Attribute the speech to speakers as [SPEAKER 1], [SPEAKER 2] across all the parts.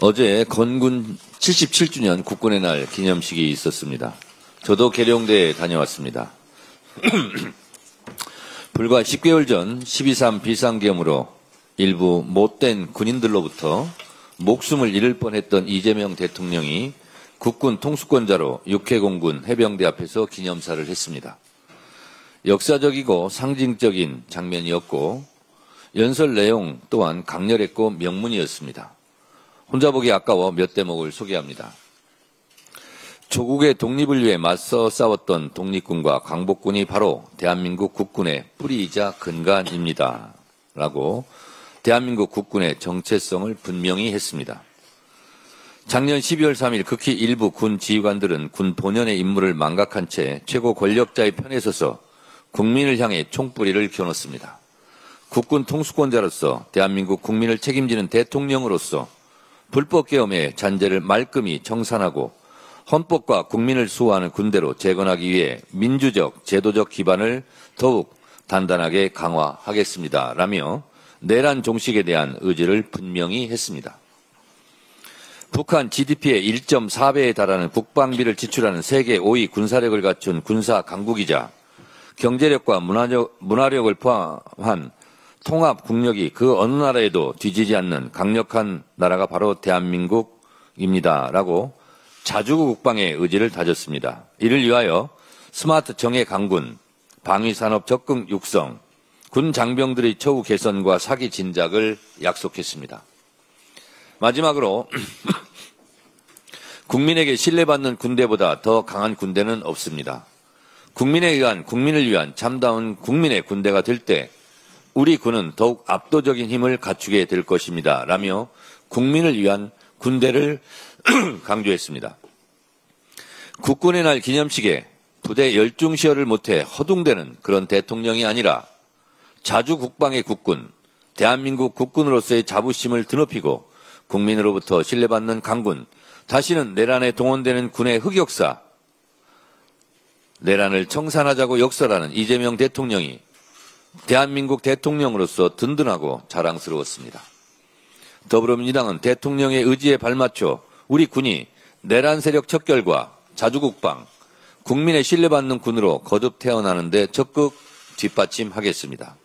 [SPEAKER 1] 어제 건군 77주년 국군의 날 기념식이 있었습니다. 저도 계룡대에 다녀왔습니다. 불과 10개월 전 12.3 비상계엄으로 일부 못된 군인들로부터 목숨을 잃을 뻔했던 이재명 대통령이 국군 통수권자로 육해공군 해병대 앞에서 기념사를 했습니다. 역사적이고 상징적인 장면이었고 연설 내용 또한 강렬했고 명문이었습니다. 혼자 보기 아까워 몇 대목을 소개합니다. 조국의 독립을 위해 맞서 싸웠던 독립군과 광복군이 바로 대한민국 국군의 뿌리이자 근간입니다. 라고 대한민국 국군의 정체성을 분명히 했습니다. 작년 12월 3일 극히 일부 군 지휘관들은 군 본연의 임무를 망각한 채 최고 권력자의 편에 서서 국민을 향해 총뿌리를 겨눴습니다. 국군 통수권자로서 대한민국 국민을 책임지는 대통령으로서 불법 계엄의 잔재를 말끔히 청산하고 헌법과 국민을 수호하는 군대로 재건하기 위해 민주적, 제도적 기반을 더욱 단단하게 강화하겠습니다. 라며 내란 종식에 대한 의지를 분명히 했습니다. 북한 GDP의 1.4배에 달하는 국방비를 지출하는 세계 5위 군사력을 갖춘 군사 강국이자 경제력과 문화력을 포함한 통합 국력이 그 어느 나라에도 뒤지지 않는 강력한 나라가 바로 대한민국입니다. 라고 자주국 국방의 의지를 다졌습니다. 이를 위하여 스마트 정예 강군, 방위산업 적극 육성, 군 장병들의 처우 개선과 사기 진작을 약속했습니다. 마지막으로 국민에게 신뢰받는 군대보다 더 강한 군대는 없습니다. 국민을 위한 참다운 국민의 군대가 될 때 우리 군은 더욱 압도적인 힘을 갖추게 될 것입니다. 라며 국민을 위한 군대를 강조했습니다. 국군의 날 기념식에 부대 열중시열을 못해 허둥대는 그런 대통령이 아니라 자주국방의 국군, 대한민국 국군으로서의 자부심을 드높이고 국민으로부터 신뢰받는 강군, 다시는 내란에 동원되는 군의 흑역사, 내란을 청산하자고 역설하는 이재명 대통령이 대한민국 대통령으로서 든든하고 자랑스러웠습니다. 더불어민주당은 대통령의 의지에 발맞춰 우리 군이 내란 세력 척결과 자주국방, 국민의 신뢰받는 군으로 거듭 태어나는 데 적극 뒷받침하겠습니다.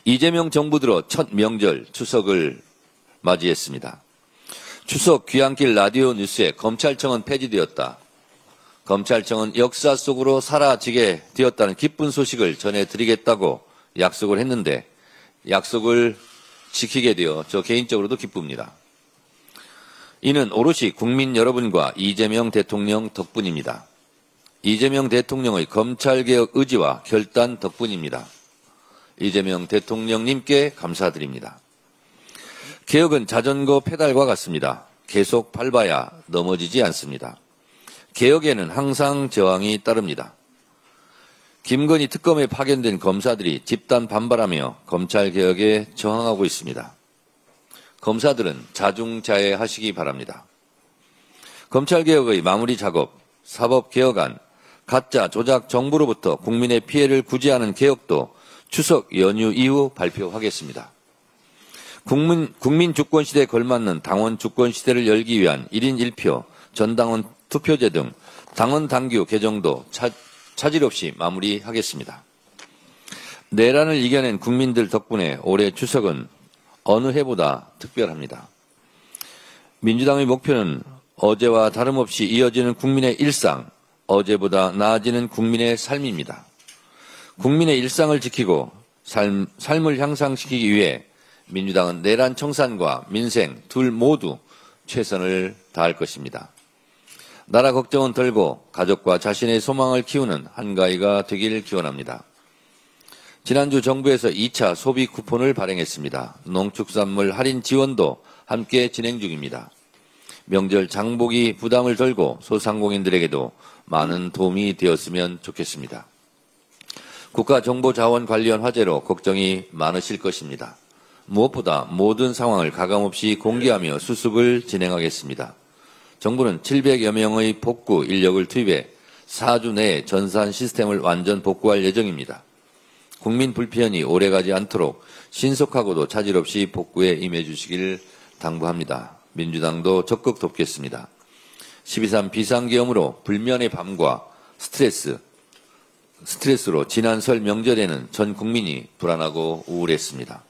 [SPEAKER 1] 이재명 정부 들어 첫 명절 추석을 맞이했습니다. 추석 귀향길 라디오 뉴스에 검찰청은 폐지되었다. 검찰청은 역사 속으로 사라지게 되었다는 기쁜 소식을 전해드리겠다고 약속을 했는데 약속을 지키게 되어 저 개인적으로도 기쁩니다. 이는 오롯이 국민 여러분과 이재명 대통령 덕분입니다. 이재명 대통령의 검찰개혁 의지와 결단 덕분입니다. 이재명 대통령님께 감사드립니다. 개혁은 자전거 페달과 같습니다. 계속 밟아야 넘어지지 않습니다. 개혁에는 항상 저항이 따릅니다. 김건희 특검에 파견된 검사들이 집단 반발하며 검찰개혁에 저항하고 있습니다. 검사들은 자중자애하시기 바랍니다. 검찰개혁의 마무리 작업, 사법개혁안, 가짜 조작 정보로부터 국민의 피해를 구제하는 개혁도 추석 연휴 이후 발표하겠습니다. 국민 주권 시대에 걸맞는 당원 주권 시대를 열기 위한 1인 1표, 전당원 투표제 등 당원 당규 개정도 차질 없이 마무리하겠습니다. 내란을 이겨낸 국민들 덕분에 올해 추석은 어느 해보다 특별합니다. 민주당의 목표는 어제와 다름없이 이어지는 국민의 일상, 어제보다 나아지는 국민의 삶입니다. 국민의 일상을 지키고 삶을 향상시키기 위해 민주당은 내란 청산과 민생 둘 모두 최선을 다할 것입니다. 나라 걱정은 덜고 가족과 자신의 소망을 키우는 한가위가 되길 기원합니다. 지난주 정부에서 2차 소비 쿠폰을 발행했습니다. 농축산물 할인 지원도 함께 진행 중입니다. 명절 장보기 부담을 덜고 소상공인들에게도 많은 도움이 되었으면 좋겠습니다. 국가정보자원관리원 화제로 걱정이 많으실 것입니다. 무엇보다 모든 상황을 가감없이 공개하며 수습을 진행하겠습니다. 정부는 700여 명의 복구 인력을 투입해 4주 내에 전산 시스템을 완전 복구할 예정입니다. 국민 불편이 오래가지 않도록 신속하고도 차질 없이 복구에 임해 주시길 당부합니다. 민주당도 적극 돕겠습니다. 12.3 비상계엄으로 불면의 밤과 스트레스로 지난 설 명절에는 전 국민이 불안하고 우울했습니다.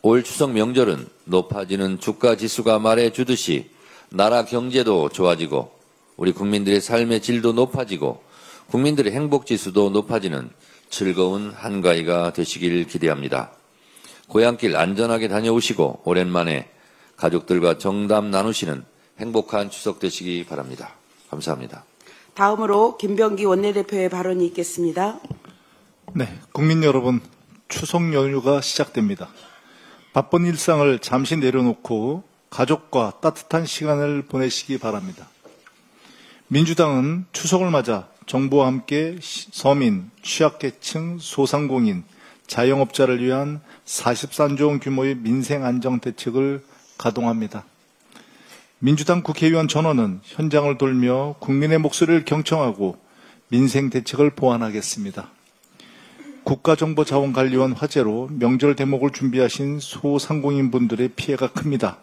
[SPEAKER 1] 올 추석 명절은 높아지는 주가 지수가 말해주듯이 나라 경제도 좋아지고 우리 국민들의 삶의 질도 높아지고 국민들의 행복 지수도 높아지는 즐거운 한가위가 되시길 기대합니다. 고향길 안전하게 다녀오시고 오랜만에 가족들과 정담 나누시는 행복한 추석 되시기 바랍니다. 감사합니다.
[SPEAKER 2] 다음으로 김병기 원내대표의 발언이 있겠습니다.
[SPEAKER 3] 네, 국민 여러분, 추석 연휴가 시작됩니다. 바쁜 일상을 잠시 내려놓고 가족과 따뜻한 시간을 보내시기 바랍니다. 민주당은 추석을 맞아 정부와 함께 서민, 취약계층, 소상공인, 자영업자를 위한 43조 원 규모의 민생안정대책을 가동합니다. 민주당 국회의원 전원은 현장을 돌며 국민의 목소리를 경청하고 민생대책을 보완하겠습니다. 국가정보자원관리원 화재로 명절 대목을 준비하신 소상공인분들의 피해가 큽니다.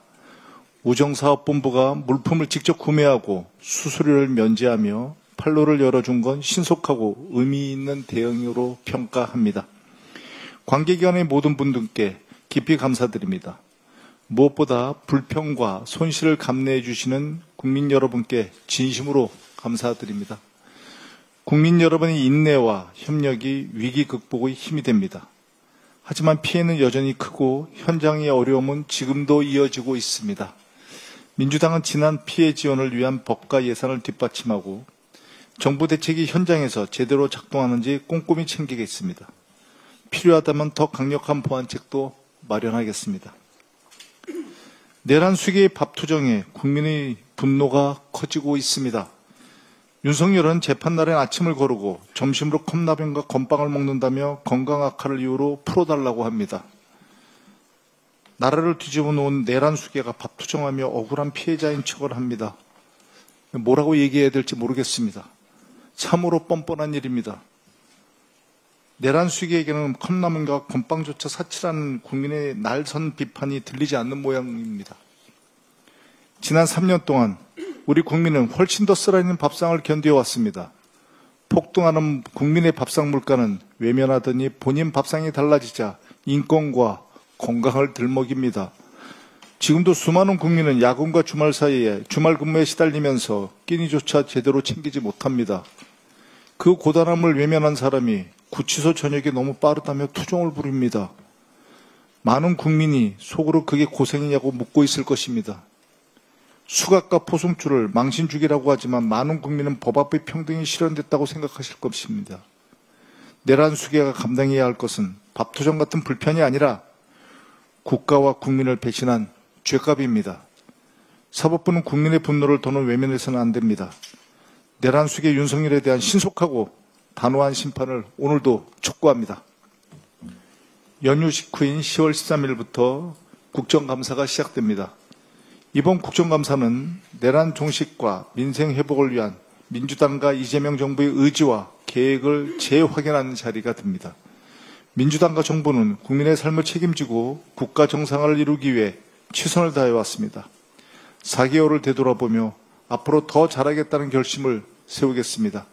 [SPEAKER 3] 우정사업본부가 물품을 직접 구매하고 수수료를 면제하며 판로를 열어준 건 신속하고 의미 있는 대응으로 평가합니다. 관계기관의 모든 분들께 깊이 감사드립니다. 무엇보다 불평과 손실을 감내해 주시는 국민 여러분께 진심으로 감사드립니다. 국민 여러분의 인내와 협력이 위기 극복의 힘이 됩니다. 하지만 피해는 여전히 크고 현장의 어려움은 지금도 이어지고 있습니다. 민주당은 지난 피해 지원을 위한 법과 예산을 뒷받침하고 정부 대책이 현장에서 제대로 작동하는지 꼼꼼히 챙기겠습니다. 필요하다면 더 강력한 보완책도 마련하겠습니다. 내란 수계의 밥투정에 국민의 분노가 커지고 있습니다. 윤석열은 재판날엔 아침을 거르고 점심으로 컵라면과 건빵을 먹는다며 건강 악화를 이유로 풀어달라고 합니다. 나라를 뒤집어 놓은 내란 수계가 밥투정하며 억울한 피해자인 척을 합니다. 뭐라고 얘기해야 될지 모르겠습니다. 참으로 뻔뻔한 일입니다. 내란 수계에게는 컵라면과 건빵조차 사치라는 국민의 날선 비판이 들리지 않는 모양입니다. 지난 3년 동안 우리 국민은 훨씬 더 쓰라리는 밥상을 견뎌왔습니다. 폭등하는 국민의 밥상 물가는 외면하더니 본인 밥상이 달라지자 인권과 건강을 들먹입니다. 지금도 수많은 국민은 야근과 주말 사이에 주말 근무에 시달리면서 끼니조차 제대로 챙기지 못합니다. 그 고단함을 외면한 사람이 구치소 전역이 너무 빠르다며 투정을 부립니다. 많은 국민이 속으로 그게 고생이냐고 묻고 있을 것입니다. 수갑과 포승줄을 망신주기라고 하지만 많은 국민은 법 앞의 평등이 실현됐다고 생각하실 것입니다. 내란 수계가 감당해야 할 것은 밥투정 같은 불편이 아니라 국가와 국민을 배신한 죄값입니다. 사법부는 국민의 분노를 더는 외면해서는 안 됩니다. 내란 수계 윤석열에 대한 신속하고 단호한 심판을 오늘도 촉구합니다. 연휴 직후인 10월 13일부터 국정감사가 시작됩니다. 이번 국정감사는 내란 종식과 민생 회복을 위한 민주당과 이재명 정부의 의지와 계획을 재확인하는 자리가 됩니다. 민주당과 정부는 국민의 삶을 책임지고 국가 정상화를 이루기 위해 최선을 다해왔습니다. 4개월을 되돌아보며 앞으로 더 잘하겠다는 결심을 세우겠습니다.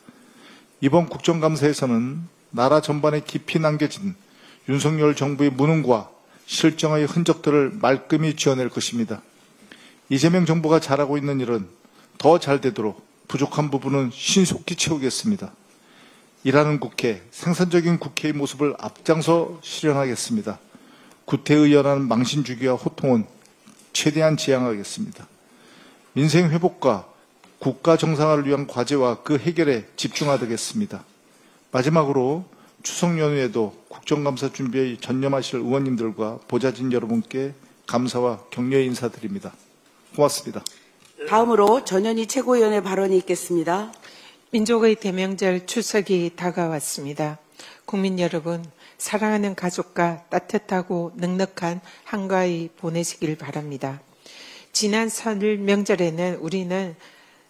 [SPEAKER 3] 이번 국정감사에서는 나라 전반에 깊이 남겨진 윤석열 정부의 무능과 실정의 흔적들을 말끔히 지어낼 것입니다. 이재명 정부가 잘하고 있는 일은 더 잘 되도록 부족한 부분은 신속히 채우겠습니다. 일하는 국회, 생산적인 국회의 모습을 앞장서 실현하겠습니다. 구태의연한 망신주기와 호통은 최대한 지양하겠습니다. 민생 회복과 국가 정상화를 위한 과제와 그 해결에 집중하겠습니다. 마지막으로 추석 연휴에도 국정감사 준비에 전념하실 의원님들과 보좌진 여러분께 감사와 격려의 인사드립니다. 고맙습니다.
[SPEAKER 2] 다음으로 전현희 최고위원의 발언이 있겠습니다.
[SPEAKER 4] 민족의 대명절 추석이 다가왔습니다. 국민 여러분, 사랑하는 가족과 따뜻하고 넉넉한 한가위 보내시길 바랍니다. 지난 설 명절에는 우리는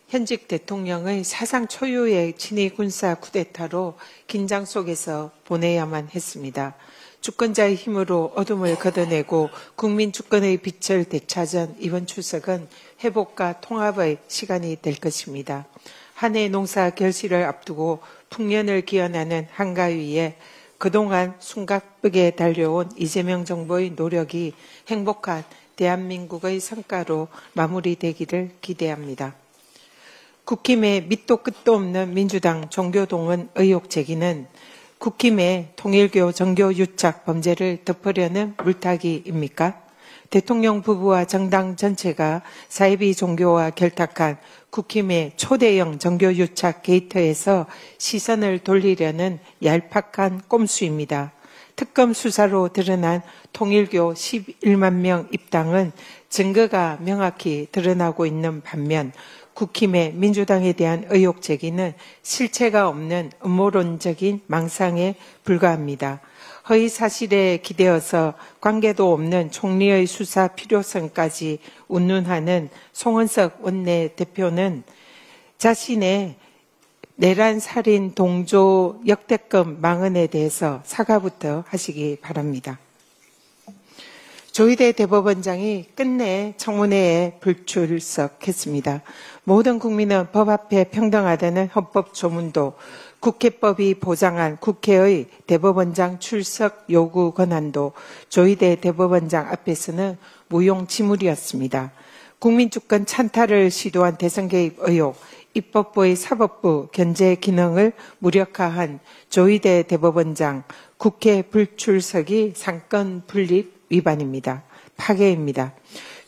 [SPEAKER 4] 현직 대통령의 사상 초유의 친위 군사 쿠데타로 긴장 속에서 보내야만 했습니다. 주권자의 힘으로 어둠을 걷어내고 국민 주권의 빛을 되찾은 이번 추석은 회복과 통합의 시간이 될 것입니다. 한 해 농사 결실을 앞두고 풍년을 기원하는 한가위에 그동안 숨가쁘게 달려온 이재명 정부의 노력이 행복한 대한민국의 성과로 마무리되기를 기대합니다. 국힘의 밑도 끝도 없는 민주당 종교동원 의혹 제기는 국힘의 통일교 정교 유착 범죄를 덮으려는 물타기입니까? 대통령 부부와 정당 전체가 사이비 종교와 결탁한 국힘의 초대형 정교 유착 게이트에서 시선을 돌리려는 얄팍한 꼼수입니다. 특검 수사로 드러난 통일교 11만 명 입당은 증거가 명확히 드러나고 있는 반면 국힘의 민주당에 대한 의혹 제기는 실체가 없는 음모론적인 망상에 불과합니다. 허위 사실에 기대어서 관계도 없는 총리의 수사 필요성까지 운운하는 송원석 원내대표는 자신의 내란 살인 동조 역대급 망언에 대해서 사과부터 하시기 바랍니다. 조희대 대법원장이 끝내 청문회에 불출석했습니다. 모든 국민은 법 앞에 평등하다는 헌법 조문도 국회법이 보장한 국회의 대법원장 출석 요구 권한도 조희대 대법원장 앞에서는 무용지물이었습니다. 국민주권 찬탈을 시도한 대선 개입 의혹, 입법부의 사법부 견제 기능을 무력화한 조희대 대법원장 국회 불출석이 상권 분립 위반입니다. 파괴입니다.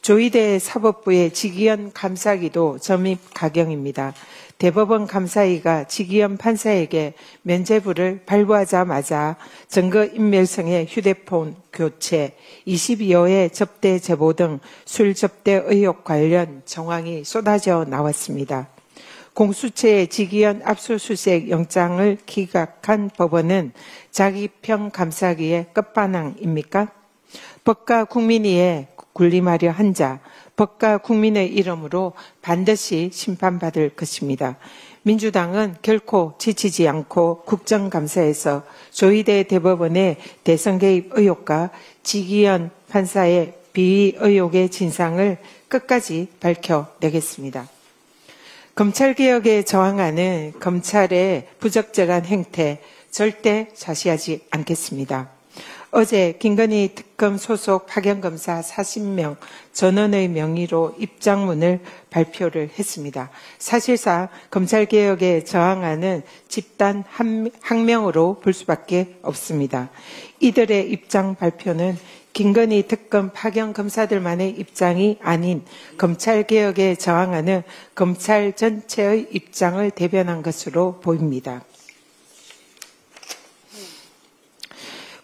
[SPEAKER 4] 조희대 사법부의 직위원 감사기도 점입 가경입니다. 대법원 감사위가 직위원 판사에게 면죄부를 발부하자마자 증거인멸성의 휴대폰 교체, 22호의 접대 제보 등 술 접대 의혹 관련 정황이 쏟아져 나왔습니다. 공수처의 직위원 압수수색 영장을 기각한 법원은 자기평 감사기의 끝판왕입니까? 법과 국민위에 군림하려 한 자, 법과 국민의 이름으로 반드시 심판받을 것입니다. 민주당은 결코 지치지 않고 국정감사에서 조희대 대법원의 대선 개입 의혹과 직위원 판사의 비위 의혹의 진상을 끝까지 밝혀내겠습니다. 검찰개혁에 저항하는 검찰의 부적절한 행태 절대 자시하지 않겠습니다. 어제 김건희 특검 소속 파견검사 40명 전원의 명의로 입장문을 발표를 했습니다. 사실상 검찰개혁에 저항하는 집단 항명으로 볼 수밖에 없습니다. 이들의 입장 발표는 김건희 특검 파견검사들만의 입장이 아닌 검찰개혁에 저항하는 검찰 전체의 입장을 대변한 것으로 보입니다.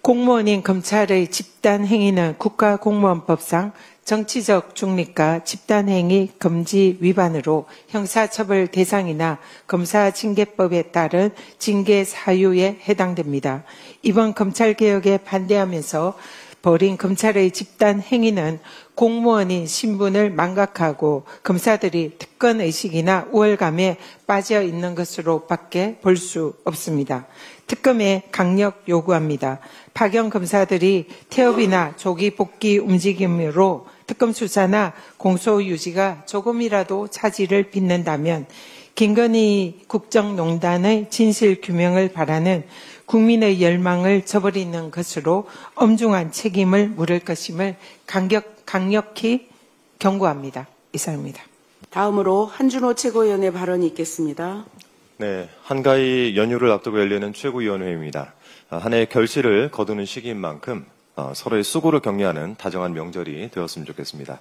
[SPEAKER 4] 공무원인 검찰의 집단행위는 국가공무원법상 정치적 중립과 집단행위 금지 위반으로 형사처벌 대상이나 검사징계법에 따른 징계 사유에 해당됩니다. 이번 검찰개혁에 반대하면서 벌인 검찰의 집단행위는 공무원인 신분을 망각하고 검사들이 특권의식이나 우월감에 빠져 있는 것으로 밖에 볼 수 없습니다. 특검에 강력 요구합니다. 파견 검사들이 태업이나 조기 복귀 움직임으로 특검 수사나 공소 유지가 조금이라도 차질을 빚는다면 김건희 국정농단의 진실 규명을 바라는 국민의 열망을 저버리는 것으로 엄중한 책임을 물을 것임을 강력히 경고합니다. 이상입니다.
[SPEAKER 2] 다음으로 한준호 최고위원의 발언이 있겠습니다.
[SPEAKER 5] 네, 한가위 연휴를 앞두고 열리는 최고위원회입니다. 한 해 결실을 거두는 시기인 만큼 서로의 수고를 격려하는 다정한 명절이 되었으면 좋겠습니다.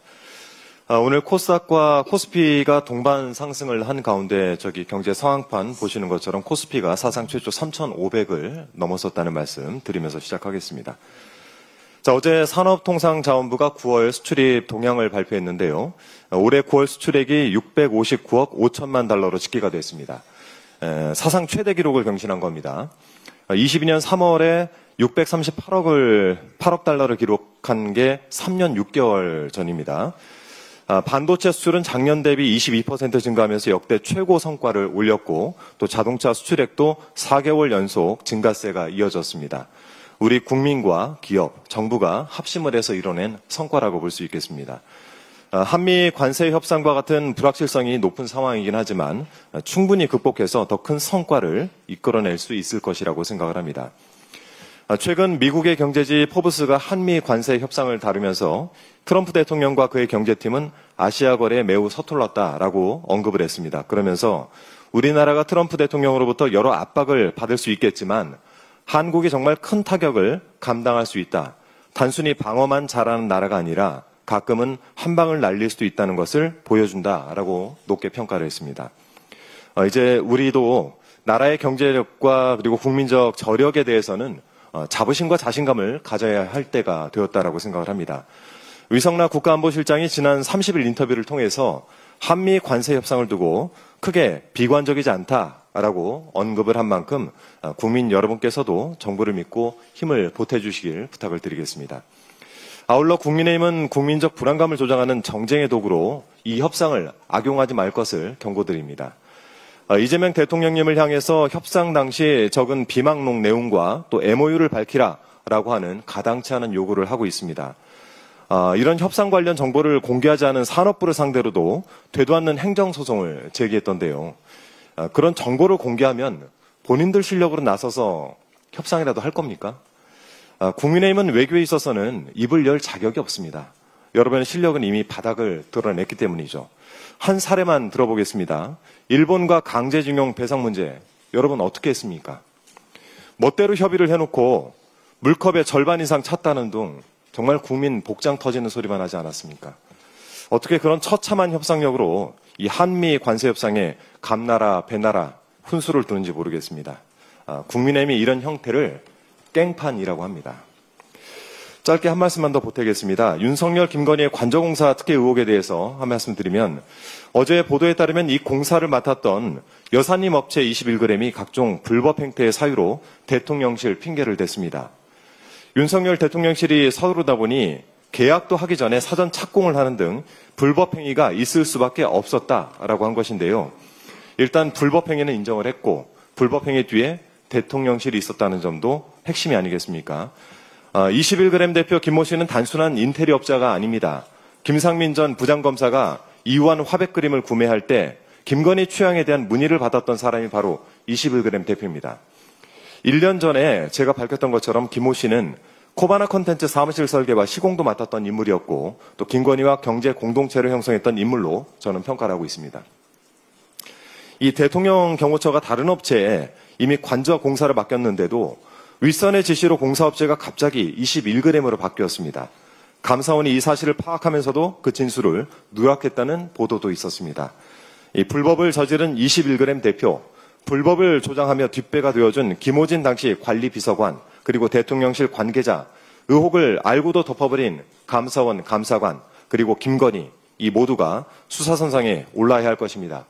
[SPEAKER 5] 오늘 코스닥과 코스피가 동반 상승을 한 가운데 저기 경제 상황판 보시는 것처럼 코스피가 사상 최초 3,500을 넘어섰다는 말씀 드리면서 시작하겠습니다. 자, 어제 산업통상자원부가 9월 수출입 동향을 발표했는데요. 올해 9월 수출액이 659억 5천만 달러로 집계가 됐습니다. 사상 최대 기록을 경신한 겁니다. 22년 3월에 638억 달러를 기록한 게 3년 6개월 전입니다. 반도체 수출은 작년 대비 22% 증가하면서 역대 최고 성과를 올렸고 또 자동차 수출액도 4개월 연속 증가세가 이어졌습니다. 우리 국민과 기업, 정부가 합심을 해서 이뤄낸 성과라고 볼 수 있겠습니다. 한미 관세 협상과 같은 불확실성이 높은 상황이긴 하지만 충분히 극복해서 더 큰 성과를 이끌어낼 수 있을 것이라고 생각을 합니다. 최근 미국의 경제지 포브스가 한미 관세 협상을 다루면서 트럼프 대통령과 그의 경제팀은 아시아 거래에 매우 서툴렀다라고 언급을 했습니다. 그러면서 우리나라가 트럼프 대통령으로부터 여러 압박을 받을 수 있겠지만 한국이 정말 큰 타격을 감당할 수 있다. 단순히 방어만 잘하는 나라가 아니라 가끔은 한 방을 날릴 수도 있다는 것을 보여준다라고 높게 평가를 했습니다. 이제 우리도 나라의 경제력과 그리고 국민적 저력에 대해서는 자부심과 자신감을 가져야 할 때가 되었다라고 생각을 합니다. 위성락 국가안보실장이 지난 30일 인터뷰를 통해서 한미 관세 협상을 두고 크게 비관적이지 않다라고 언급을 한 만큼 국민 여러분께서도 정부를 믿고 힘을 보태주시길 부탁을 드리겠습니다. 아울러 국민의힘은 국민적 불안감을 조장하는 정쟁의 도구로 이 협상을 악용하지 말 것을 경고드립니다. 이재명 대통령님을 향해서 협상 당시 적은 비망록 내용과 또 MOU를 밝히라라고 하는 가당치 않은 요구를 하고 있습니다. 이런 협상 관련 정보를 공개하지 않은 산업부를 상대로도 되도 않는 행정소송을 제기했던데요. 그런 정보를 공개하면 본인들 실력으로 나서서 협상이라도 할 겁니까? 국민의힘은 외교에 있어서는 입을 열 자격이 없습니다. 여러분의 실력은 이미 바닥을 드러냈기 때문이죠. 한 사례만 들어보겠습니다. 일본과 강제징용 배상 문제, 여러분 어떻게 했습니까? 멋대로 협의를 해놓고 물컵의 절반 이상 찼다는 둥 정말 국민 복장 터지는 소리만 하지 않았습니까? 어떻게 그런 처참한 협상력으로 이 한미 관세 협상에 감나라 배나라 훈수를 두는지 모르겠습니다. 국민의힘이 이런 형태를 깽판이라고 합니다. 짧게 한 말씀만 더 보태겠습니다. 윤석열, 김건희의 관저공사 특혜 의혹에 대해서 한 말씀 드리면 어제 보도에 따르면 이 공사를 맡았던 여사님 업체 21g이 각종 불법 행태의 사유로 대통령실 핑계를 댔습니다. 윤석열 대통령실이 서두르다 보니 계약도 하기 전에 사전 착공을 하는 등 불법 행위가 있을 수밖에 없었다라고 한 것인데요. 일단 불법 행위는 인정을 했고 불법 행위 뒤에 대통령실이 있었다는 점도 핵심이 아니겠습니까? 21g 대표 김모 씨는 단순한 인테리어업자가 아닙니다. 김상민 전 부장검사가 이우한 화백 그림을 구매할 때 김건희 취향에 대한 문의를 받았던 사람이 바로 21g 대표입니다. 1년 전에 제가 밝혔던 것처럼 김모 씨는 코바나 콘텐츠 사무실 설계와 시공도 맡았던 인물이었고 또 김건희와 경제 공동체를 형성했던 인물로 저는 평가를 하고 있습니다. 이 대통령 경호처가 다른 업체에 이미 관저 공사를 맡겼는데도 윗선의 지시로 공사업체가 갑자기 21g으로 바뀌었습니다. 감사원이 이 사실을 파악하면서도 그 진술을 누락했다는 보도도 있었습니다. 이 불법을 저지른 21g 대표, 불법을 조장하며 뒷배가 되어준 김호진 당시 관리비서관, 그리고 대통령실 관계자, 의혹을 알고도 덮어버린 감사원 감사관, 그리고 김건희, 이 모두가 수사선상에 올라야 할 것입니다.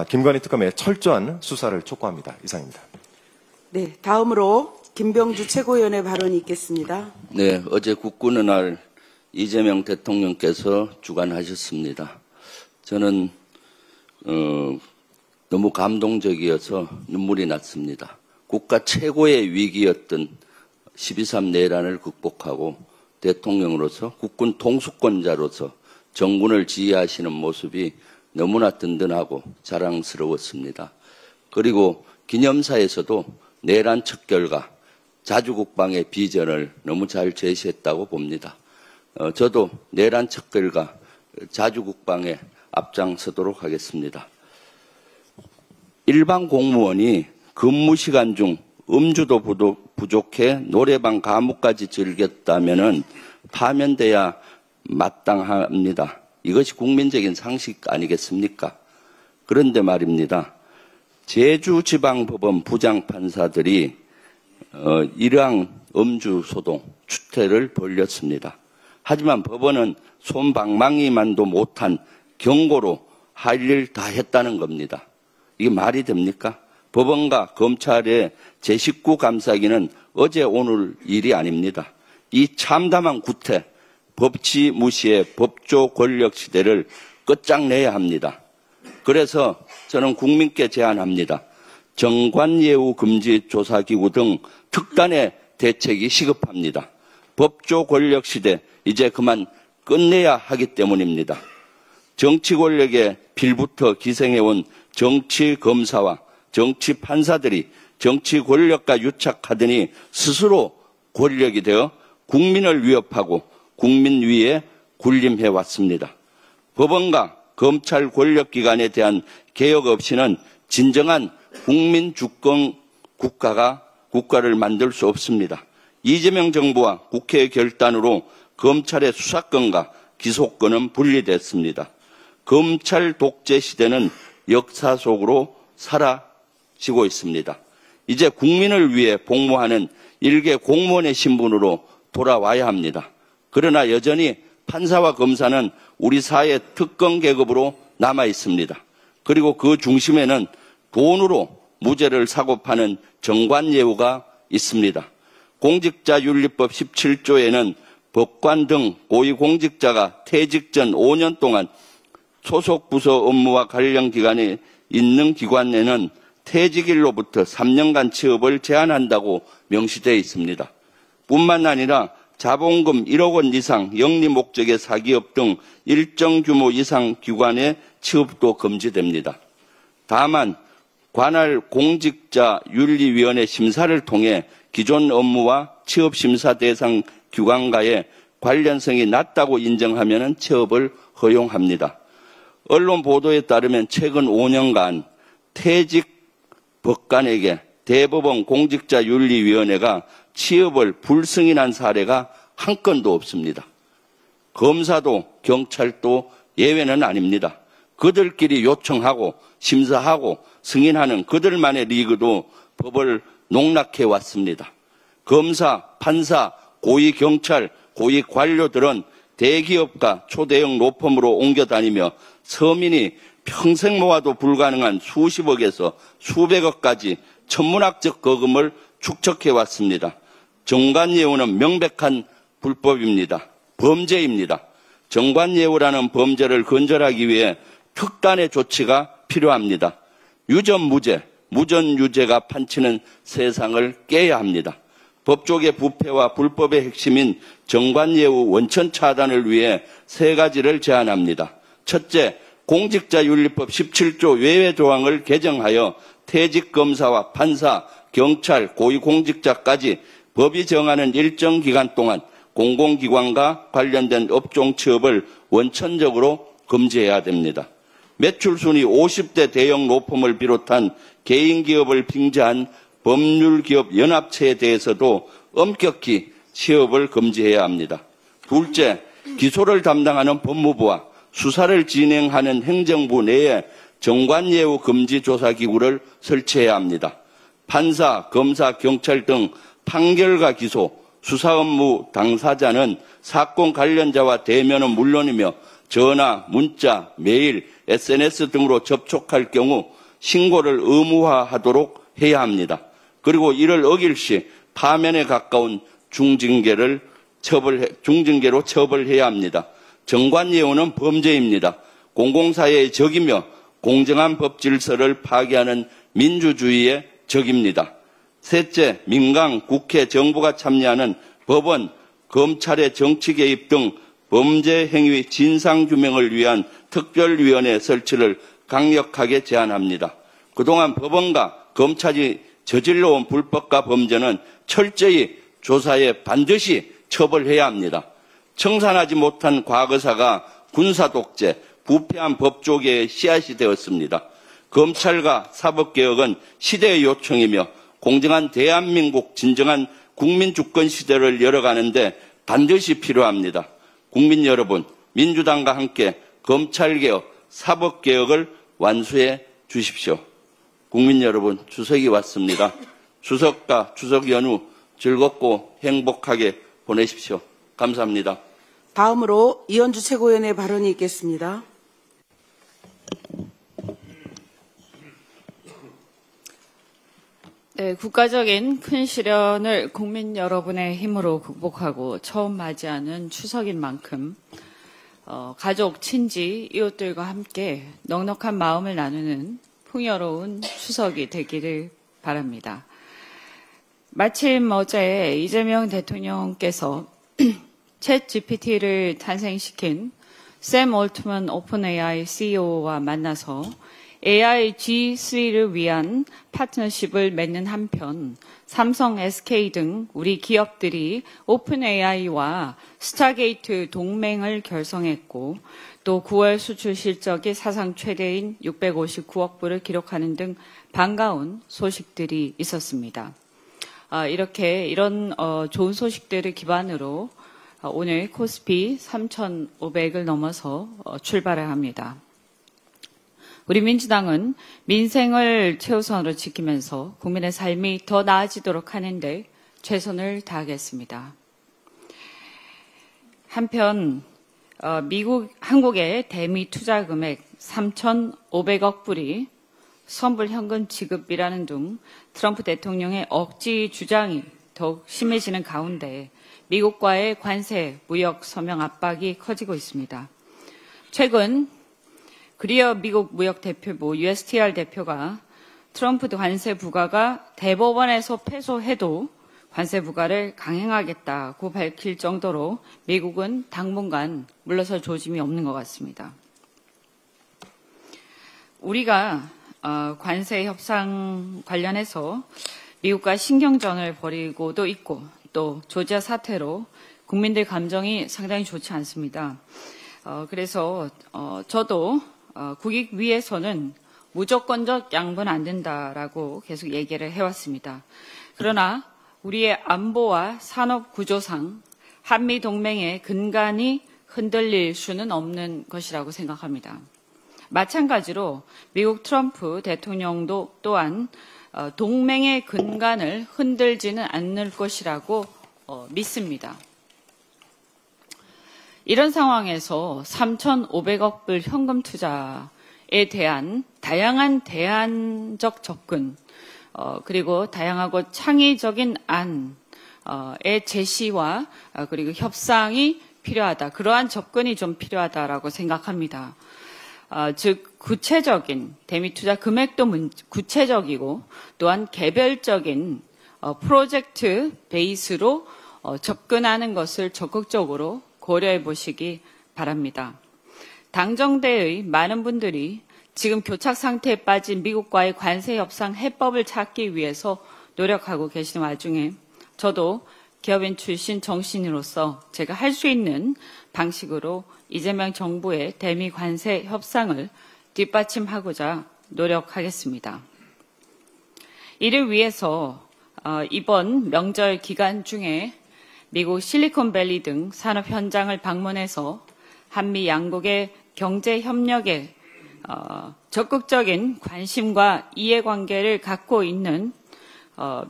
[SPEAKER 5] 김건희 특검의 철저한 수사를 촉구합니다. 이상입니다.
[SPEAKER 2] 네, 다음으로 김병주 최고위원의 발언이 있겠습니다.
[SPEAKER 6] 네, 어제 국군의 날 이재명 대통령께서 주관하셨습니다. 저는 너무 감동적이어서 눈물이 났습니다. 국가 최고의 위기였던 12.3 내란을 극복하고 대통령으로서 국군 통수권자로서 정군을 지휘하시는 모습이 너무나 든든하고 자랑스러웠습니다. 그리고 기념사에서도 내란 척결과 자주국방의 비전을 너무 잘 제시했다고 봅니다. 저도 내란 척결과 자주국방에 앞장서도록 하겠습니다. 일반 공무원이 근무 시간 중 음주도 부족해 노래방 가무까지 즐겼다면은 파면돼야 마땅합니다. 이것이 국민적인 상식 아니겠습니까? 그런데 말입니다. 제주지방법원 부장판사들이 일항 음주 소동 추태를 벌였습니다. 하지만 법원은 솜방망이만도 못한 경고로 할 일 다 했다는 겁니다. 이게 말이 됩니까? 법원과 검찰의 제19 감사기는 어제 오늘 일이 아닙니다. 이 참담한 구태 법치 무시의 법조 권력 시대를 끝장내야 합니다. 그래서 저는 국민께 제안합니다. 정관예우 금지 조사기구 등 특단의 대책이 시급합니다. 법조 권력 시대 이제 그만 끝내야 하기 때문입니다. 정치 권력에 빌부터 기생해온 정치 검사와 정치 판사들이 정치 권력과 유착하더니 스스로 권력이 되어 국민을 위협하고 국민 위에 군림해 왔습니다. 법원과 검찰 권력기관에 대한 개혁 없이는 진정한 국민 주권 국가를 만들 수 없습니다. 이재명 정부와 국회의 결단으로 검찰의 수사권과 기소권은 분리됐습니다. 검찰 독재 시대는 역사 속으로 사라지고 있습니다. 이제 국민을 위해 복무하는 일개 공무원의 신분으로 돌아와야 합니다. 그러나 여전히 판사와 검사는 우리 사회 특권 계급으로 남아 있습니다. 그리고 그 중심에는 돈으로 무죄를 사고 파는 정관예우가 있습니다. 공직자윤리법 17조에는 법관 등 고위공직자가 퇴직 전 5년 동안 소속 부서 업무와 관련 기관에 있는 기관에는 퇴직일로부터 3년간 취업을 제한한다고 명시되어 있습니다. 뿐만 아니라 자본금 1억 원 이상 영리 목적의 사기업 등 일정 규모 이상 기관의 취업도 금지됩니다. 다만 관할 공직자윤리위원회 심사를 통해 기존 업무와 취업심사 대상 기관과의 관련성이 낮다고 인정하면 취업을 허용합니다. 언론 보도에 따르면 최근 5년간 퇴직 법관에게 대법원 공직자윤리위원회가 취업을 불승인한 사례가 한 건도 없습니다. 검사도 경찰도 예외는 아닙니다. 그들끼리 요청하고 심사하고 승인하는 그들만의 리그도 법을 농락해 왔습니다. 검사, 판사, 고위경찰, 고위관료들은 대기업과 초대형 로펌으로 옮겨 다니며 서민이 평생 모아도 불가능한 수십억에서 수백억까지 천문학적 거금을 축적해 왔습니다. 정관예우는 명백한 불법입니다. 범죄입니다. 정관예우라는 범죄를 근절하기 위해 특단의 조치가 필요합니다. 유전무죄, 무전유죄가 판치는 세상을 깨야 합니다. 법조계 부패와 불법의 핵심인 정관예우 원천 차단을 위해 세 가지를 제안합니다. 첫째, 공직자윤리법 17조 외외 조항을 개정하여 퇴직검사와 판사, 경찰, 고위공직자까지 법이 정하는 일정 기간 동안 공공기관과 관련된 업종 취업을 원천적으로 금지해야 됩니다. 매출순위 50대 대형 로펌을 비롯한 개인기업을 빙자한 법률기업연합체에 대해서도 엄격히 취업을 금지해야 합니다. 둘째, 기소를 담당하는 법무부와 수사를 진행하는 행정부 내에 정관예우 금지 조사기구를 설치해야 합니다. 판사, 검사, 경찰 등 판결과 기소, 수사 업무 당사자는 사건 관련자와 대면은 물론이며 전화, 문자, 메일, SNS 등으로 접촉할 경우 신고를 의무화하도록 해야 합니다. 그리고 이를 어길 시 파면에 가까운 중징계로 처벌해야 합니다. 정관예우는 범죄입니다. 공공사회의 적이며 공정한 법 질서를 파괴하는 민주주의의 적입니다. 셋째, 민간, 국회, 정부가 참여하는 법원, 검찰의 정치 개입 등 범죄 행위 진상규명을 위한 특별위원회 설치를 강력하게 제안합니다. 그동안 법원과 검찰이 저질러온 불법과 범죄는 철저히 조사해 반드시 처벌해야 합니다. 청산하지 못한 과거사가 군사독재, 부패한 법조계의 씨앗이 되었습니다. 검찰과 사법개혁은 시대의 요청이며 공정한 대한민국 진정한 국민주권 시대를 열어가는데 반드시 필요합니다. 국민 여러분, 민주당과 함께 검찰개혁, 사법개혁을 완수해 주십시오. 국민 여러분, 추석이 왔습니다. 추석과 추석 연휴 즐겁고 행복하게 보내십시오. 감사합니다.
[SPEAKER 2] 다음으로 이현주 최고위원의 발언이 있겠습니다.
[SPEAKER 7] 네, 국가적인 큰 시련을 국민 여러분의 힘으로 극복하고 처음 맞이하는 추석인 만큼 가족, 친지, 이웃들과 함께 넉넉한 마음을 나누는 풍요로운 추석이 되기를 바랍니다. 마침 어제 이재명 대통령께서 챗 GPT를 탄생시킨 샘 올트먼 오픈AI CEO와 만나서 AI G3를 위한 파트너십을 맺는 한편 삼성, SK 등 우리 기업들이 오픈AI와 스타게이트 동맹을 결성했고 또 9월 수출 실적이 사상 최대인 659억 불을 기록하는 등 반가운 소식들이 있었습니다. 이런 좋은 소식들을 기반으로 오늘 코스피 3,500을 넘어서 출발을 합니다. 우리 민주당은 민생을 최우선으로 지키면서 국민의 삶이 더 나아지도록 하는데 최선을 다하겠습니다. 한편 한국의 대미 투자 금액 3,500억 불이 선불 현금 지급이라는 등 트럼프 대통령의 억지 주장이 더욱 심해지는 가운데 미국과의 관세, 무역 서명 압박이 커지고 있습니다. 최근 그리어 미국 무역대표부 USTR 대표가 트럼프 관세 부과가 대법원에서 패소해도 관세 부과를 강행하겠다고 밝힐 정도로 미국은 당분간 물러설 조짐이 없는 것 같습니다. 우리가 관세 협상 관련해서 미국과 신경전을 벌이고도 있고 또 조지아 사태로 국민들 감정이 상당히 좋지 않습니다. 그래서 저도 국익 위해서는 무조건적 양보는 안 된다라고 계속 얘기를 해왔습니다. 그러나 우리의 안보와 산업 구조상 한미 동맹의 근간이 흔들릴 수는 없는 것이라고 생각합니다. 마찬가지로 미국 트럼프 대통령도 또한 동맹의 근간을 흔들지는 않을 것이라고 믿습니다. 이런 상황에서 3,500억 불 현금 투자에 대한 다양한 대안적 접근, 그리고 다양하고 창의적인 안의 제시와 그리고 협상이 필요하다. 그러한 접근이 좀 필요하다라고 생각합니다. 즉 구체적인 대미 투자 금액도 구체적이고 또한 개별적인 프로젝트 베이스로 접근하는 것을 적극적으로 고려해 보시기 바랍니다. 당정대의 많은 분들이 지금 교착 상태에 빠진 미국과의 관세 협상 해법을 찾기 위해서 노력하고 계시는 와중에 저도 기업인 출신 정신으로서 제가 할 수 있는 방식으로 이재명 정부의 대미 관세 협상을 뒷받침하고자 노력하겠습니다. 이를 위해서 이번 명절 기간 중에 미국 실리콘밸리 등 산업 현장을 방문해서 한미 양국의 경제 협력에 적극적인 관심과 이해관계를 갖고 있는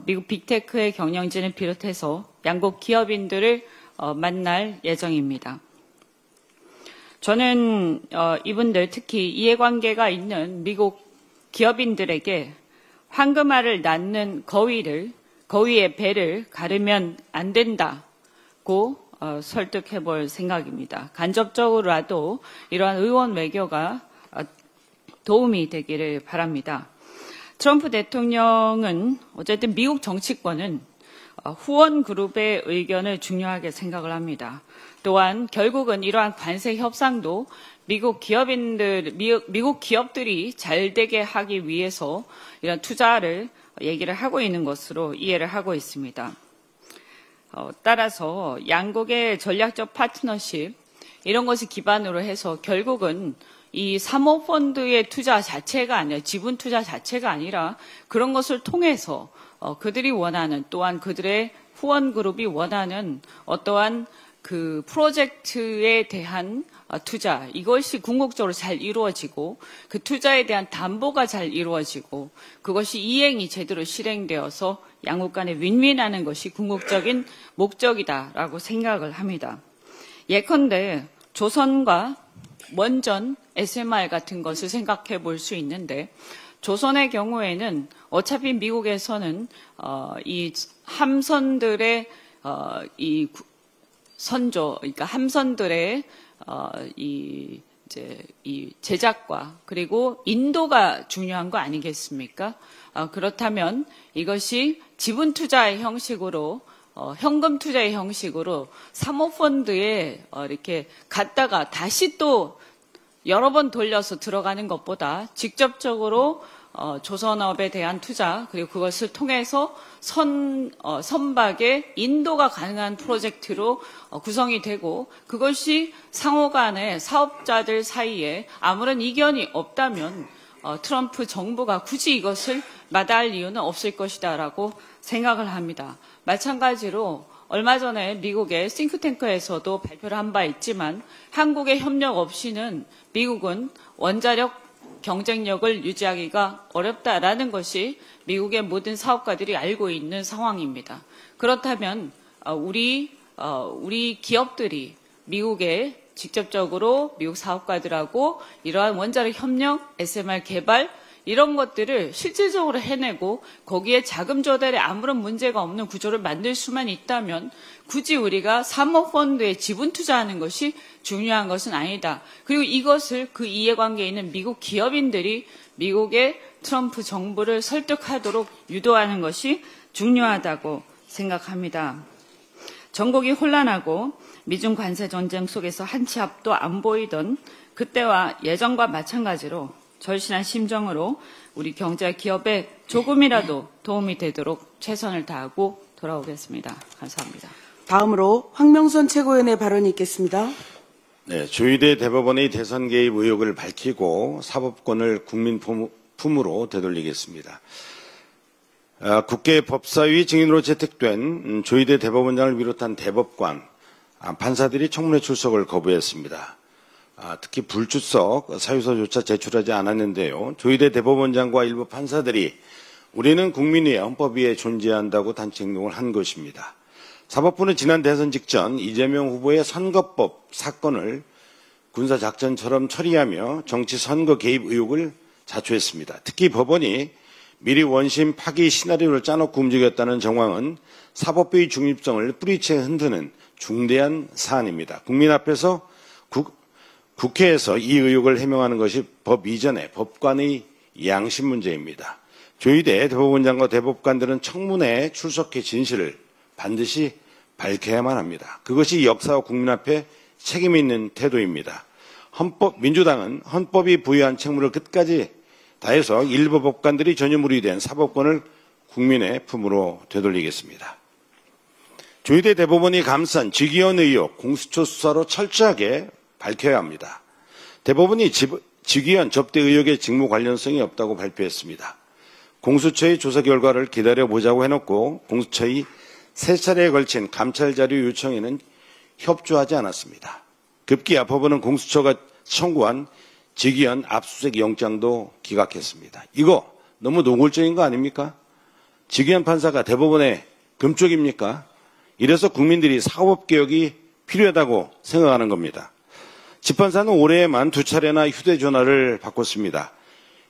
[SPEAKER 7] 미국 빅테크의 경영진을 비롯해서 양국 기업인들을 만날 예정입니다. 저는 이분들 특히 이해관계가 있는 미국 기업인들에게 황금알을 낳는 거위의 배를 가르면 안 된다고 설득해 볼 생각입니다. 간접적으로라도 이러한 의원 외교가 도움이 되기를 바랍니다. 트럼프 대통령은 어쨌든 미국 정치권은 후원 그룹의 의견을 중요하게 생각을 합니다. 또한 결국은 이러한 관세 협상도 미국 기업들이 잘 되게 하기 위해서 이런 투자를 얘기를 하고 있는 것으로 이해를 하고 있습니다. 따라서 양국의 전략적 파트너십 이런 것을 기반으로 해서 결국은 이 사모펀드의 투자 자체가 아니라 지분 투자 자체가 아니라 그런 것을 통해서 그들이 원하는 또한 그들의 후원 그룹이 원하는 어떠한 그 프로젝트에 대한 투자 이것이 궁극적으로 잘 이루어지고 그 투자에 대한 담보가 잘 이루어지고 그것이 이행이 제대로 실행되어서 양국 간에 윈윈하는 것이 궁극적인 목적이다라고 생각을 합니다. 예컨대 조선과 원전 SMR 같은 것을 생각해 볼 수 있는데 조선의 경우에는 어차피 미국에서는 이 함선들의 이 선조, 그러니까 함선들의 이 제작과 그리고 인도가 중요한 거 아니겠습니까? 그렇다면 이것이 지분 투자의 형식으로 현금 투자의 형식으로 사모펀드에 이렇게 갔다가 다시 또 여러 번 돌려서 들어가는 것보다 직접적으로 조선업에 대한 투자 그리고 그것을 통해서 선박의 인도가 가능한 프로젝트로 구성이 되고 그것이 상호간에 사업자들 사이에 아무런 이견이 없다면 트럼프 정부가 굳이 이것을 마다할 이유는 없을 것이다라고 생각을 합니다. 마찬가지로 얼마 전에 미국의 싱크탱크에서도 발표를 한 바 있지만 한국의 협력 없이는 미국은 원자력 경쟁력을 유지하기가 어렵다라는 것이 미국의 모든 사업가들이 알고 있는 상황입니다. 그렇다면 우리 기업들이 미국에 직접적으로 미국 사업가들하고 이러한 원자력 협력, SMR 개발 이런 것들을 실질적으로 해내고 거기에 자금 조달에 아무런 문제가 없는 구조를 만들 수만 있다면 굳이 우리가 사모펀드에 지분 투자하는 것이 중요한 것은 아니다. 그리고 이것을 그 이해관계에 있는 미국 기업인들이 미국의 트럼프 정부를 설득하도록 유도하는 것이 중요하다고 생각합니다. 전국이 혼란하고 미중 관세 전쟁 속에서 한 치 앞도 안 보이던 그때와 예전과 마찬가지로 절실한 심정으로 우리 경제와 기업에 조금이라도 도움이 되도록 최선을 다하고 돌아오겠습니다. 감사합니다.
[SPEAKER 2] 다음으로 황명선 최고위원의 발언이 있겠습니다.
[SPEAKER 8] 네, 조희대 대법원의 대선 개입 의혹을 밝히고 사법권을 국민 품으로 되돌리겠습니다. 국회 법사위 증인으로 채택된 조희대 대법원장을 비롯한 대법관, 판사들이 청문회 출석을 거부했습니다. 특히 불출석 사유서조차 제출하지 않았는데요. 조희대 대법원장과 일부 판사들이 우리는 국민의 헌법 위에 존재한다고 단체 행동을 한 것입니다. 사법부는 지난 대선 직전 이재명 후보의 선거법 사건을 군사작전처럼 처리하며 정치 선거 개입 의혹을 자초했습니다. 특히 법원이 미리 원심 파기 시나리오를 짜놓고 움직였다는 정황은 사법부의 중립성을 뿌리채 흔드는 중대한 사안입니다. 국민 앞에서 국회에서 이 의혹을 해명하는 것이 법 이전의 법관의 양심 문제입니다. 조희대 대법원장과 대법관들은 청문회에 출석해 진실을 반드시 밝혀야만 합니다. 그것이 역사와 국민 앞에 책임 있는 태도입니다. 민주당은 헌법이 부여한 책무를 끝까지 다해서 일부 법관들이 전유물이 된 사법권을 국민의 품으로 되돌리겠습니다. 조희대 대법원이 감싼 직위원 의혹 공수처 수사로 철저하게 밝혀야 합니다. 대법원이 직위원 접대 의혹의 직무 관련성이 없다고 발표했습니다. 공수처의 조사 결과를 기다려보자고 해놓고 공수처의 3차례에 걸친 감찰 자료 요청에는 협조하지 않았습니다. 급기야 법원은 공수처가 청구한 직위원 압수수색 영장도 기각했습니다. 이거 너무 노골적인 거 아닙니까? 직위원 판사가 대법원의 금쪽입니까? 이래서 국민들이 사법개혁이 필요하다고 생각하는 겁니다. 집판사는 올해에만 2차례나 휴대전화를 바꿨습니다.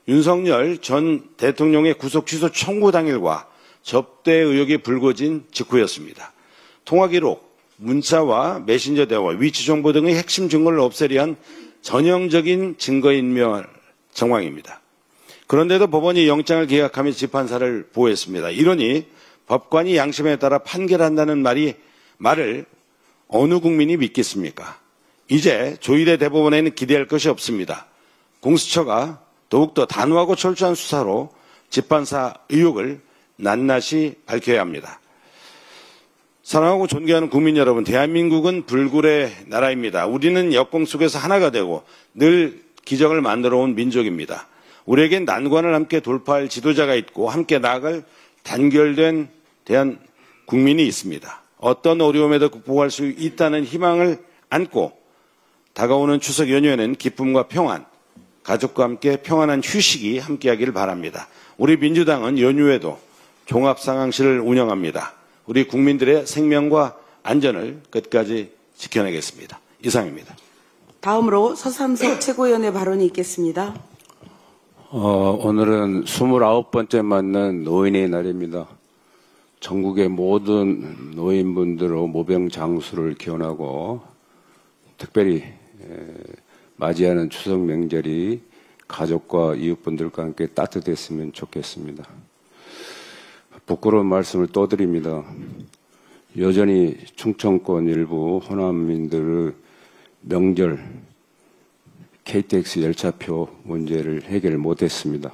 [SPEAKER 8] 윤석열 전 대통령의 구속 취소 청구 당일과 접대 의혹이 불거진 직후였습니다. 통화기록, 문자와 메신저 대화, 위치 정보 등의 핵심 증거를 없애려 한 전형적인 증거인멸 정황입니다. 그런데도 법원이 영장을 기각하며 집판사를 보호했습니다. 이러니 법관이 양심에 따라 판결한다는 말을 어느 국민이 믿겠습니까? 이제 조희대 대법원에는 기대할 것이 없습니다. 공수처가 더욱더 단호하고 철저한 수사로 집판사 의혹을 낱낱이 밝혀야 합니다. 사랑하고 존경하는 국민 여러분, 대한민국은 불굴의 나라입니다. 우리는 역공 속에서 하나가 되고 늘 기적을 만들어온 민족입니다. 우리에겐 난관을 함께 돌파할 지도자가 있고 함께 나아갈 단결된 대한 국민이 있습니다. 어떤 어려움에도 극복할 수 있다는 희망을 안고 다가오는 추석 연휴에는 기쁨과 평안, 가족과 함께 평안한 휴식이 함께하기를 바랍니다. 우리 민주당은 연휴에도 종합상황실을 운영합니다. 우리 국민들의 생명과 안전을 끝까지 지켜내겠습니다. 이상입니다.
[SPEAKER 2] 다음으로 서삼석 최고위원의 발언이 있겠습니다.
[SPEAKER 9] 오늘은 29번째 맞는 노인의 날입니다. 전국의 모든 노인분들의 모병장수를 기원하고 특별히 맞이하는 추석 명절이 가족과 이웃분들과 함께 따뜻했으면 좋겠습니다. 부끄러운 말씀을 또 드립니다. 여전히 충청권 일부 호남민들의 명절 KTX 열차표 문제를 해결 못했습니다.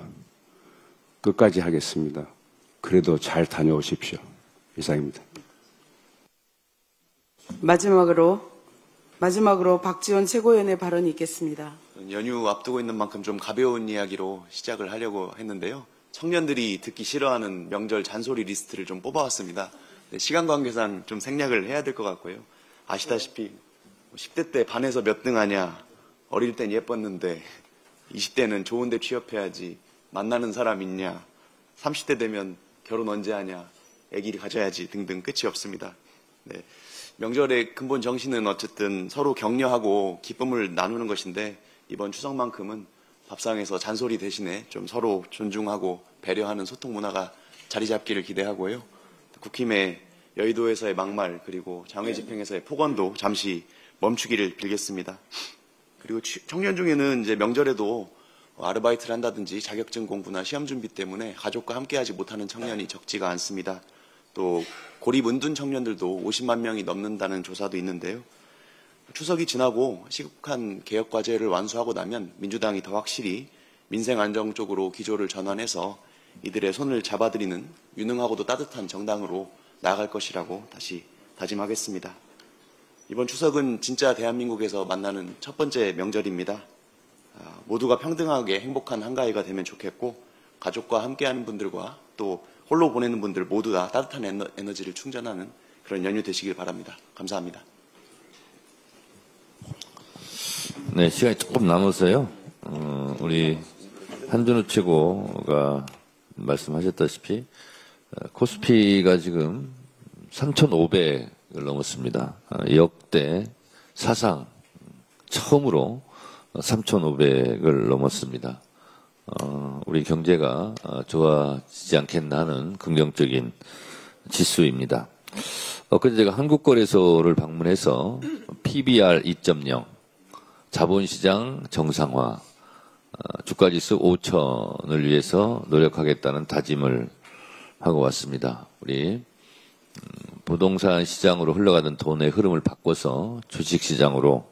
[SPEAKER 9] 끝까지 하겠습니다. 그래도 잘 다녀오십시오. 이상입니다.
[SPEAKER 2] 마지막으로 박지원 최고위원의 발언이 있겠습니다.
[SPEAKER 10] 연휴 앞두고 있는 만큼 좀 가벼운 이야기로 시작을 하려고 했는데요. 청년들이 듣기 싫어하는 명절 잔소리 리스트를 좀 뽑아왔습니다. 시간 관계상 좀 생략을 해야 될 것 같고요. 아시다시피 10대 때 반에서 몇 등 하냐, 어릴 땐 예뻤는데 20대는 좋은데 취업해야지, 만나는 사람 있냐, 30대 되면 결혼 언제 하냐, 아기를 가져야지 등등 끝이 없습니다. 네. 명절의 근본 정신은 어쨌든 서로 격려하고 기쁨을 나누는 것인데 이번 추석만큼은 밥상에서 잔소리 대신에 좀 서로 존중하고 배려하는 소통 문화가 자리 잡기를 기대하고요. 국힘의 여의도에서의 막말 그리고 장외 집행에서의 폭언도 잠시 멈추기를 빌겠습니다. 그리고 청년 중에는 이제 명절에도 아르바이트를 한다든지 자격증 공부나 시험 준비 때문에 가족과 함께하지 못하는 청년이 적지가 않습니다. 또 고립 은둔 청년들도 50만 명이 넘는다는 조사도 있는데요. 추석이 지나고 시급한 개혁 과제를 완수하고 나면 민주당이 더 확실히 민생 안정 쪽으로 기조를 전환해서 이들의 손을 잡아드리는 유능하고도 따뜻한 정당으로 나아갈 것이라고 다시 다짐하겠습니다. 이번 추석은 진짜 대한민국에서 만나는 첫 번째 명절입니다. 모두가 평등하게 행복한 한가위가 되면 좋겠고 가족과 함께하는 분들과 또 홀로 보내는 분들 모두 다 따뜻한 에너지를 충전하는 그런 연휴 되시길 바랍니다. 감사합니다.
[SPEAKER 1] 네, 시간이 조금 남았어요. 우리 한준우 최고가 말씀하셨다시피 코스피가 지금 3,500을 넘었습니다. 역대 사상 처음으로 3,500을 넘었습니다. 우리 경제가 좋아지지 않겠나 하는 긍정적인 지수입니다. 엊그제 제가 한국거래소를 방문해서 PBR 2.0, 자본시장 정상화, 주가지수 5,000을 위해서 노력하겠다는 다짐을 하고 왔습니다. 우리 부동산 시장으로 흘러가던 돈의 흐름을 바꿔서 주식시장으로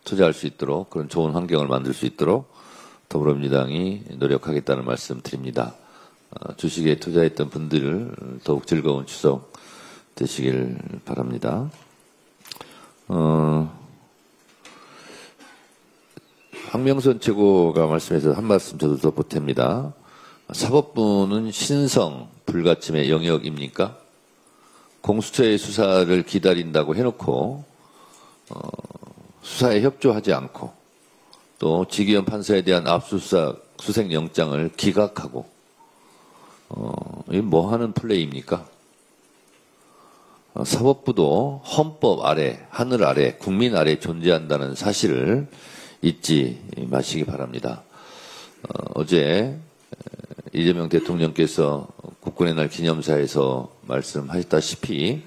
[SPEAKER 1] 투자할 수 있도록 그런 좋은 환경을 만들 수 있도록 더불어민주당이 노력하겠다는 말씀 드립니다. 주식에 투자했던 분들 더욱 즐거운 추석 되시길 바랍니다. 황명선 최고가 말씀해서 한 말씀 저도 더 보탭니다. 사법부는 신성 불가침의 영역입니까? 공수처의 수사를 기다린다고 해놓고 수사에 협조하지 않고 또 지기현 판사에 대한 압수수색 수색영장을 기각하고 이게 뭐 하는 플레이입니까? 사법부도 헌법 아래, 하늘 아래, 국민 아래 존재한다는 사실을 잊지 마시기 바랍니다. 어제 이재명 대통령께서 국군의 날 기념사에서 말씀하셨다시피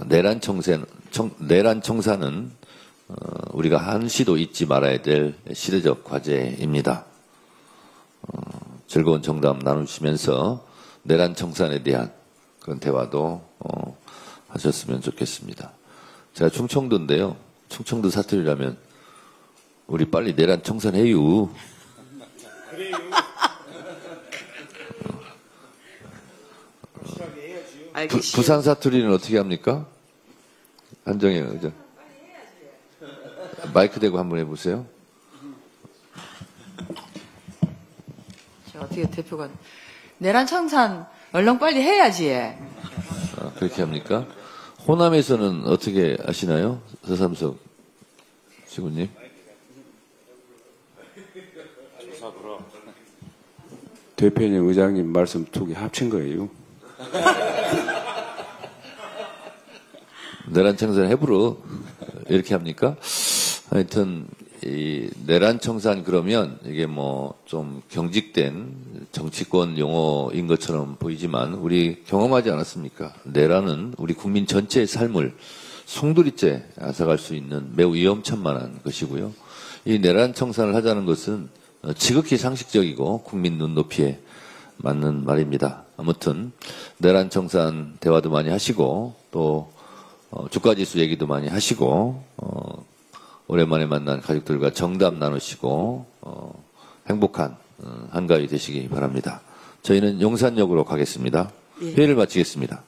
[SPEAKER 1] 내란 청사는 우리가 한시도 잊지 말아야 될 시대적 과제입니다. 즐거운 정담 나누시면서 내란 청산에 대한 그런 대화도 하셨으면 좋겠습니다. 제가 충청도인데요. 충청도 사투리라면 우리 빨리 내란 청산해요. 부산 사투리는 어떻게 합니까? 한정혜 의장. 마이크 대고 한번 해보세요.
[SPEAKER 11] 저 어떻게 대표가 내란 청산 얼른 빨리 해야지.
[SPEAKER 1] 그렇게 합니까? 호남에서는 어떻게 하시나요? 서삼석 지구님.
[SPEAKER 9] 대표님, 의장님 말씀 두 개 합친 거예요.
[SPEAKER 1] 내란 청산 해부로 이렇게 합니까? 하여튼 이 내란 청산 그러면 이게 뭐 좀 경직된 정치권 용어인 것처럼 보이지만 우리 경험하지 않았습니까? 내란은 우리 국민 전체의 삶을 송두리째 앗아갈 수 있는 매우 위험천만한 것이고요. 이 내란 청산을 하자는 것은 지극히 상식적이고 국민 눈높이에 맞는 말입니다. 아무튼 내란 청산 대화도 많이 하시고 또 주가지수 얘기도 많이 하시고 오랜만에 만난 가족들과 정담 나누시고 행복한 한가위 되시기 바랍니다. 저희는 용산역으로 가겠습니다. 회의를 마치겠습니다.